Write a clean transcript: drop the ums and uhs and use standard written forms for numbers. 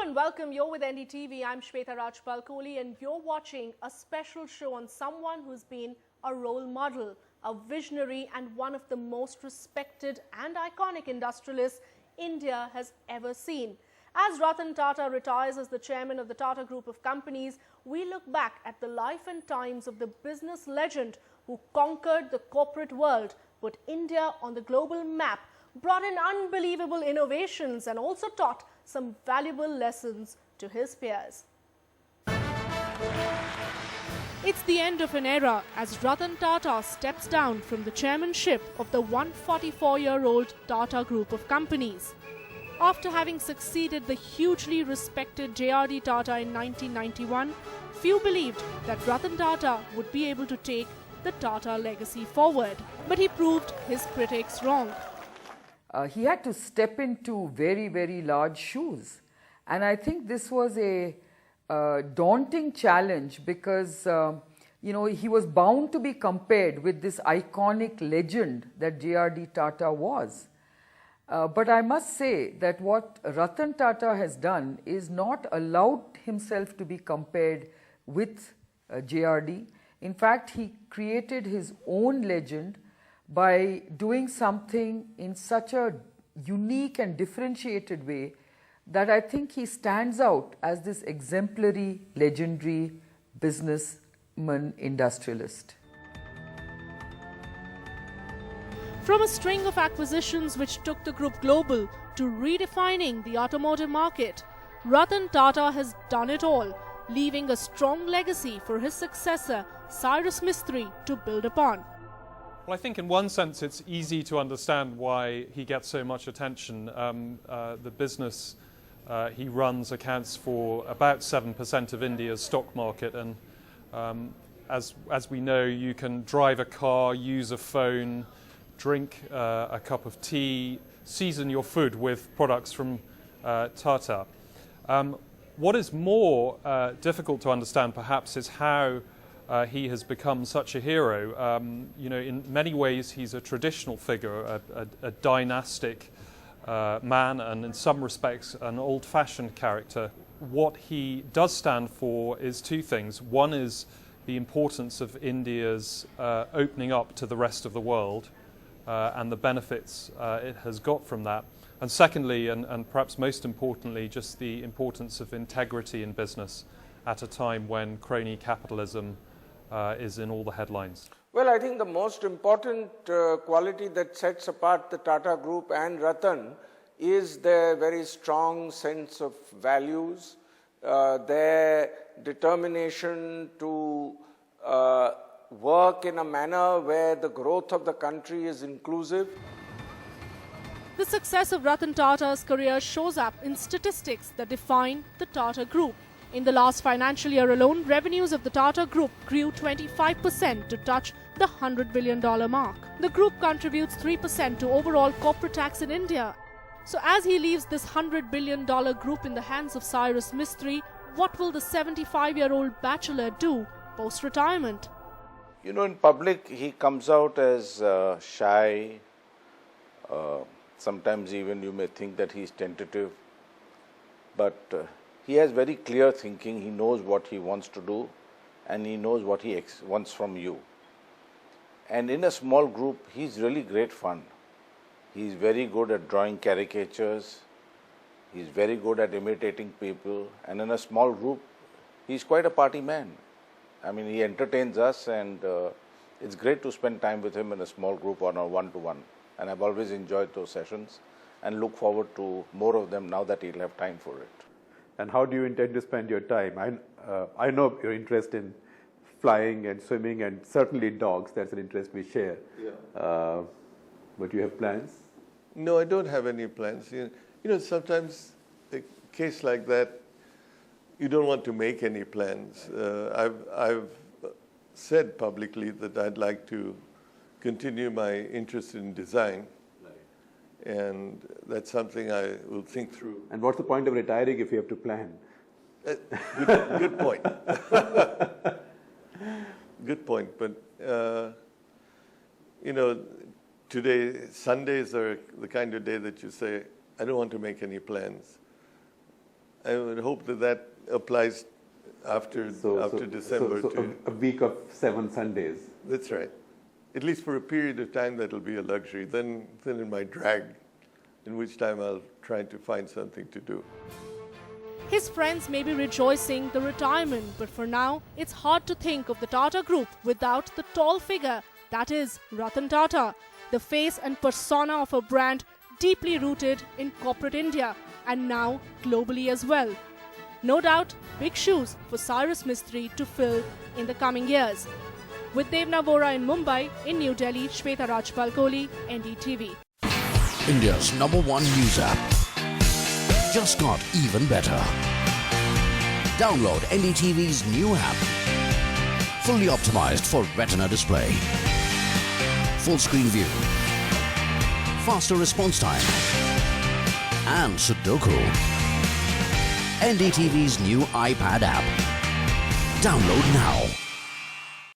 and welcome. You're with NDTV. I'm Shweta Rajpal-Kohli and you're watching a special show on someone who's been a role model, a visionary and one of the most respected and iconic industrialists India has ever seen. As Ratan Tata retires as the chairman of the Tata Group of companies, we look back at the life and times of the business legend who conquered the corporate world, put India on the global map, brought in unbelievable innovations and also taught some valuable lessons to his peers. It's the end of an era as Ratan Tata steps down from the chairmanship of the 144-year-old Tata Group of companies. After having succeeded the hugely respected J.R.D. Tata in 1991, few believed that Ratan Tata would be able to take the Tata legacy forward. But he proved his critics wrong. He had to step into very, very large shoes. And I think this was a daunting challenge because, he was bound to be compared with this iconic legend that J.R.D. Tata was. But I must say that what Ratan Tata has done is not allowed himself to be compared with J.R.D. In fact, he created his own legend by doing something in such a unique and differentiated way that I think he stands out as this exemplary, legendary businessman industrialist. From a string of acquisitions which took the group global to redefining the automotive market, Ratan Tata has done it all, leaving a strong legacy for his successor, Cyrus Mistry, to build upon. Well, I think in one sense it's easy to understand why he gets so much attention. The business he runs accounts for about 7% of India's stock market, and as we know, you can drive a car, use a phone, drink a cup of tea, season your food with products from Tata. What is more difficult to understand perhaps is how he has become such a hero. In many ways he's a traditional figure, a dynastic man, and in some respects an old-fashioned character. What he does stand for is two things. One is the importance of India's opening up to the rest of the world and the benefits it has got from that. And secondly, and perhaps most importantly, just the importance of integrity in business at a time when crony capitalism is in all the headlines. Well, I think the most important quality that sets apart the Tata Group and Ratan is their very strong sense of values, their determination to work in a manner where the growth of the country is inclusive. The success of Ratan Tata's career shows up in statistics that define the Tata Group. In the last financial year alone, revenues of the Tata Group grew 25% to touch the $100 billion mark. The group contributes 3% to overall corporate tax in India. So as he leaves this $100 billion group in the hands of Cyrus Mistry, what will the 75-year-old bachelor do post-retirement? In public he comes out as shy. Sometimes even you may think that he's tentative. But he has very clear thinking. He knows what he wants to do and he knows what he wants from you. And in a small group, he's really great fun. He's very good at drawing caricatures. He's very good at imitating people. And in a small group, he's quite a party man. I mean, he entertains us, and it's great to spend time with him in a small group on a one-to-one. And I've always enjoyed those sessions and look forward to more of them now that he'll have time for it. And how do you intend to spend your time? I know your interest in flying and swimming and certainly dogs. That's an interest we share. Yeah. But you have plans? No, I don't have any plans. Sometimes a case like that, you don't want to make any plans. I've said publicly that I'd like to continue my interest in design. And that's something I will think through. And what's the point of retiring if you have to plan? Good point. Good point. But, today, Sundays are the kind of day that you say, I don't want to make any plans. I would hope that that applies after December too. A week of 7 Sundays. That's right. At least for a period of time, that'll be a luxury. Then it might drag, in which time I'll try to find something to do. His friends may be rejoicing the retirement, but for now, it's hard to think of the Tata Group without the tall figure that is Ratan Tata, the face and persona of a brand deeply rooted in corporate India and now globally as well. No doubt, big shoes for Cyrus Mistry to fill in the coming years. With Devna Vora in Mumbai, in New Delhi, Shweta Rajpal-Kohli, NDTV. India's #1 news app. Just got even better. Download NDTV's new app. Fully optimized for Retina display. Full screen view. Faster response time. And Sudoku. NDTV's new iPad app. Download now.